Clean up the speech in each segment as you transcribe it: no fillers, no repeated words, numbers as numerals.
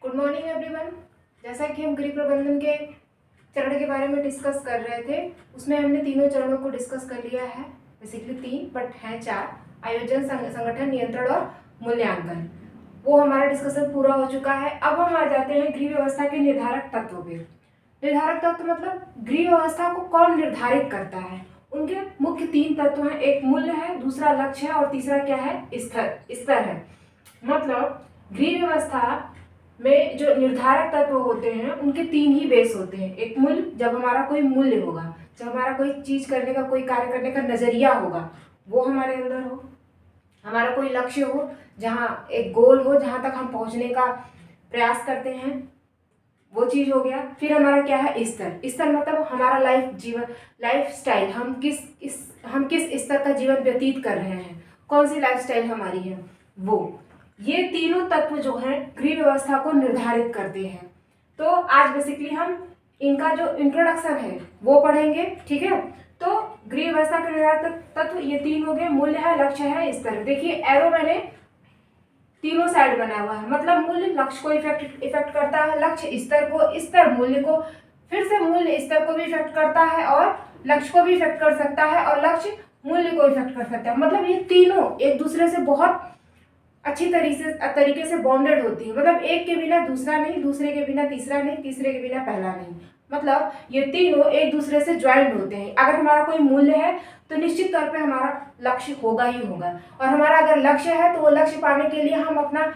Good morning everyone. जैसा कि हम गृह प्रबंधन के चरण के बारे में डिस्कस कर रहे थे, उसमें हमने तीनों चरणों को डिस्कस कर लिया है। बेसिकली तीन बट हैं चार: आयोजन, संगठन, नियंत्रण और मूल्यांकन। वो हमारा डिस्कशन पूरा हो चुका है। अब हम आ जाते हैं गृह व्यवस्था के निर्धारक तत्व पे। निर्धारक तत्व मतलब गृह व्यवस्था को कौन निर्धारित करता है। उनके मुख्य तीन तत्व हैं। एक मूल्य है, दूसरा लक्ष्य है और तीसरा क्या है? स्तर है। मतलब गृह व्यवस्था में जो निर्धारक तत्व होते हैं उनके तीन ही बेस होते हैं। एक मूल्य, जब हमारा कोई मूल्य होगा, जब हमारा कोई चीज करने का, कोई कार्य करने का नजरिया होगा, वो हमारे अंदर हो। हमारा कोई लक्ष्य हो, जहाँ एक गोल हो, जहाँ तक हम पहुंचने का प्रयास करते हैं, वो चीज हो गया। फिर हमारा क्या है? स्तर मतलब हमारा लाइफ स्टाइल, हम किस स्तर का जीवन व्यतीत कर रहे हैं, कौन सी लाइफ स्टाइल हमारी है वो। ये तीनों तत्व जो हैं गृह व्यवस्था को निर्धारित करते हैं। तो आज बेसिकली हम इनका जो इंट्रोडक्शन है वो पढ़ेंगे, ठीक है। तो गृह व्यवस्था के निर्धारक तत्व ये तीन हो गए: मूल्य है, लक्ष्य है, स्तर। देखिए एरो मैंने तीनों साइड बना हुआ है। मतलब मूल्य लक्ष्य को इफेक्ट करता है, लक्ष्य स्तर को, स्तर मूल्य को, फिर से मूल्य स्तर को भी इफेक्ट करता है और लक्ष्य को भी इफेक्ट कर सकता है और लक्ष्य मूल्य को इफेक्ट कर सकता है। मतलब ये तीनों एक दूसरे से बहुत अच्छी तरीके से बॉन्डेड होती है। मतलब एक के बिना दूसरा नहीं, दूसरे के बिना तीसरा नहीं, तीसरे के बिना पहला नहीं। मतलब ये तीनों एक दूसरे से ज्वाइंट होते हैं। अगर हमारा कोई मूल्य है तो निश्चित तौर पे हमारा लक्ष्य होगा ही होगा, और हमारा अगर लक्ष्य है तो वो लक्ष्य पाने के लिए हम अपना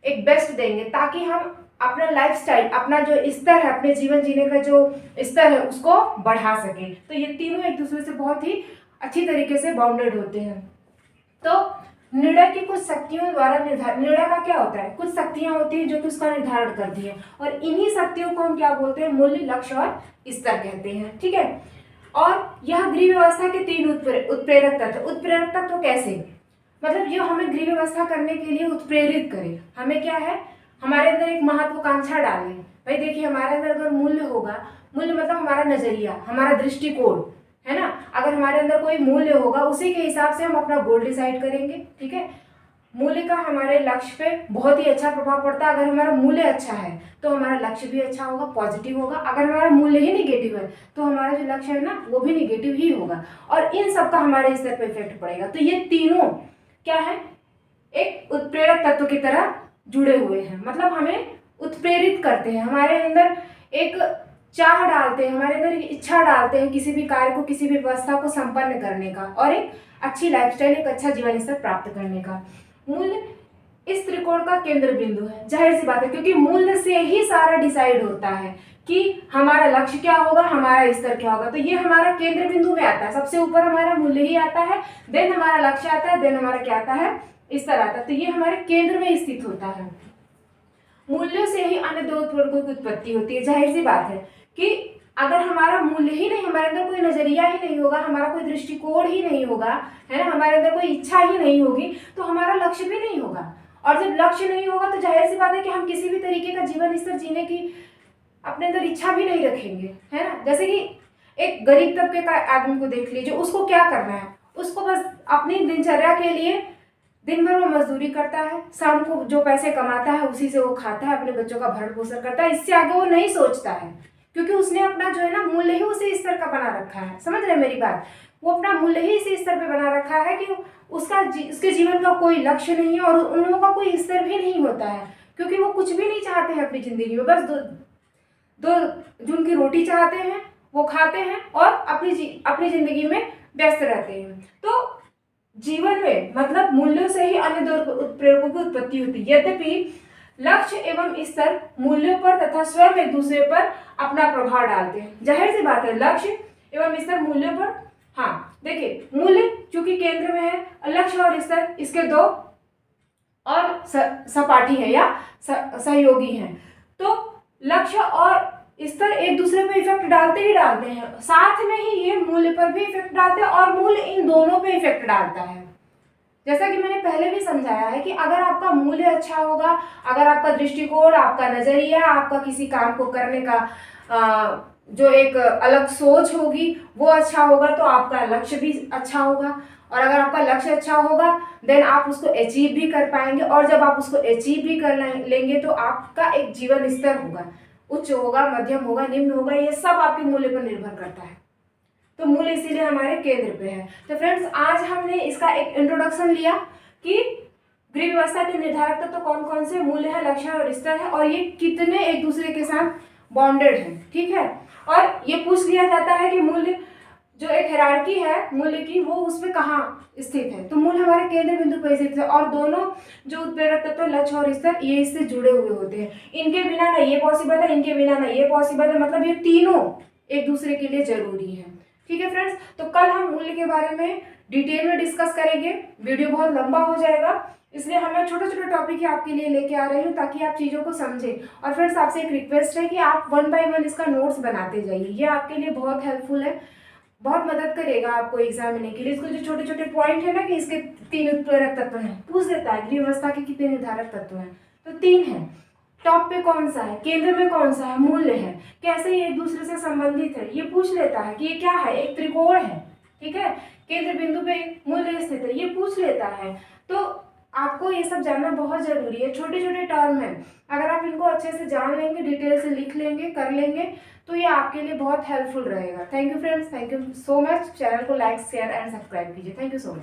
एक बेस्ट देंगे, ताकि हम अपना लाइफस्टाइल, अपना जो स्तर है, अपने जीवन जीने का जो स्तर है, उसको बढ़ा सकें। तो ये तीनों एक दूसरे से बहुत ही अच्छी तरीके से बाउंडेड होते हैं। तो निर्णय की कुछ शक्तियों द्वारा निर्णय का क्या होता है? कुछ शक्तियां होती हैं जो कि उसका निर्धारण करती हैं, और इन्हीं शक्तियों को हम क्या बोलते हैं? मूल्य, लक्ष्य और स्तर कहते हैं, ठीक है। और यह गृह व्यवस्था के तीन उत्प्रेरक तत्व। उत्प्रेरक तत्व कैसे? मतलब जो हमें गृह व्यवस्था करने के लिए उत्प्रेरित करे। हमें क्या है? हमारे अंदर एक महत्वाकांक्षा डाले। भाई देखिए, हमारे अंदर अगर मूल्य होगा, मूल्य मतलब हमारा नजरिया, हमारा दृष्टिकोण है ना। अगर हमारे अंदर कोई मूल्य होगा, उसी के हिसाब से हम अपना गोल डिसाइड करेंगे, ठीक है। मूल्य का हमारे लक्ष्य पे बहुत ही अच्छा प्रभाव पड़ता है। अगर हमारा मूल्य अच्छा है तो हमारा लक्ष्य भी अच्छा होगा, पॉजिटिव होगा। अगर हमारा मूल्य ही निगेटिव है तो हमारा जो लक्ष्य है ना, वो भी निगेटिव ही होगा, और इन सब का हमारे स्तर पे इफेक्ट पड़ेगा। तो ये तीनों क्या है? एक उत्प्रेरक तत्व की तरह जुड़े हुए हैं। मतलब हमें उत्प्रेरित करते हैं, हमारे अंदर एक चाह डालते हैं, हमारे अंदर एक इच्छा डालते हैं किसी भी कार्य को, किसी भी व्यवस्था को संपन्न करने का, और एक अच्छी लाइफस्टाइल, एक अच्छा जीवन स्तर प्राप्त करने का। मूल्य इस त्रिकोण का केंद्र बिंदु है। जाहिर सी बात है, क्योंकि मूल्य से ही सारा डिसाइड होता है कि हमारा लक्ष्य क्या होगा, हमारा स्तर क्या होगा। तो ये हमारा केंद्र बिंदु में आता है। सबसे ऊपर हमारा मूल्य ही आता है, देन हमारा लक्ष्य आता है, देन हमारा क्या आता है? स्तर आता है। तो ये हमारे केंद्र में स्थित होता है। मूल्यों से ही अन्य दो उत्पादकों की उत्पत्ति होती है। जाहिर सी बात है कि अगर हमारा मूल्य ही नहीं, हमारे अंदर कोई नजरिया ही नहीं होगा, हमारा कोई दृष्टिकोण ही नहीं होगा, है ना, हमारे अंदर कोई इच्छा ही नहीं होगी, तो हमारा लक्ष्य भी नहीं होगा। और जब लक्ष्य नहीं होगा तो जाहिर सी बात है कि हम किसी भी तरीके का जीवन स्तर जीने की अपने अंदर इच्छा भी नहीं रखेंगे, है ना। जैसे कि एक गरीब तबके का आदमी को देख लीजिए, उसको क्या करना है? उसको बस अपनी दिनचर्या के लिए दिन भर वो मजदूरी करता है, शाम को जो पैसे कमाता है उसी से वो खाता है, अपने बच्चों का भरण पोषण करता है। इससे आगे वो नहीं सोचता है, क्योंकि उसने अपना जो है ना मूल्य ही उसी स्तर का बना रखा है। समझ रहे हैं मेरी बात? वो अपना मूल्य ही इसी स्तर पे बना रखा है कि उसके जीवन का कोई लक्ष्य नहीं है, और उन लोगों का कोई स्तर भी नहीं होता है, क्योंकि वो कुछ भी नहीं चाहते हैं अपनी जिंदगी में। बस दो जून की रोटी चाहते हैं, वो खाते हैं और अपनी जिंदगी में व्यस्त रहते हैं। तो जीवन में मतलब मूल्यों से ही अन्य दो उत्प्रेरकों की उत्पत्ति होती है। यद्यपि लक्ष्य एवं स्तर मूल्यों पर तथा स्वयं एक दूसरे पर अपना प्रभाव डालते हैं। जाहिर सी बात है, लक्ष्य एवं स्तर मूल्यों पर, हाँ देखिए, मूल्य चूंकि केंद्र में है, लक्ष्य और स्तर इसके दो और सपाठी है या सहयोगी हैं। तो लक्ष्य और स्तर एक दूसरे पे इफेक्ट डालते ही डालते हैं, साथ में ही ये मूल्य पर भी इफेक्ट डालते हैं, और मूल्य इन दोनों पे इफेक्ट डालता है। जैसा कि मैंने पहले भी समझाया है कि अगर आपका मूल्य अच्छा होगा, अगर आपका दृष्टिकोण, आपका नजरिया, आपका किसी काम को करने का जो एक अलग सोच होगी वो अच्छा होगा, तो आपका लक्ष्य भी अच्छा होगा, और अगर आपका लक्ष्य अच्छा होगा देन आप उसको अचीव भी कर पाएंगे, और जब आप उसको अचीव भी कर लेंगे तो आपका एक जीवन स्तर होगा, उच्च होगा, मध्यम होगा, निम्न होगा, ये सब आपके मूल्य पर निर्भर करता है। तो मूल्य इसीलिए हमारे केंद्र पे है। तो फ्रेंड्स आज हमने इसका एक इंट्रोडक्शन लिया कि गृह व्यवस्था के निर्धारक तत्व तो कौन कौन से मूल्य है, लक्ष्य और स्तर है, और ये कितने एक दूसरे के साथ बॉन्डेड है, ठीक है। और ये पूछ लिया जाता है कि मूल्य जो एक हायरार्की है मूल्य की वो उसमें कहाँ स्थित है, तो मूल्य हमारे केंद्र बिंदु पर स्थित है, और दोनों जो उत्प्रेरक तत्व लक्ष्य और स्तर ये इससे जुड़े हुए होते हैं। इनके बिना ना ये पॉसिबल है, इनके बिना ना ये पॉसिबल है, मतलब ये तीनों एक दूसरे के लिए जरूरी है, ठीक है फ्रेंड्स। तो कल हम मूल्य के बारे में डिटेल में डिस्कस करेंगे, वीडियो बहुत लंबा हो जाएगा, इसलिए हमें छोटे छोटे टॉपिक ही आपके लिए लेके आ रही हूँ ताकि आप चीज़ों को समझें। और फ्रेंड्स आपसे एक रिक्वेस्ट है कि आप 1 बाय 1 इसका नोट्स बनाते जाइए, ये आपके लिए बहुत हेल्पफुल है, बहुत मदद करेगा आपको एग्जाम लेने के लिए। इसको जो छोटे छोटे पॉइंट है ना कि इसके 3 उत्प्रेरक तत्व हैं, पूछ देता है गृह व्यवस्था के कितने निर्धारक तत्व हैं, तो 3 हैं। टॉप पे कौन सा है, केंद्र में कौन सा है, मूल्य है, कैसे ये एक दूसरे से संबंधित है, ये पूछ लेता है कि ये क्या है, एक त्रिकोण है, ठीक है, केंद्र बिंदु पे मूल्य स्थित है, ये पूछ लेता है। तो आपको ये सब जानना बहुत जरूरी है, छोटे छोटे टर्म है, अगर आप इनको अच्छे से जान लेंगे, डिटेल से लिख लेंगे, कर लेंगे, तो ये आपके लिए बहुत हेल्पफुल रहेगा। Thank you friends, thank you so much. Channel को लाइक शेयर एंड सब्सक्राइब कीजिए। Thank you so much.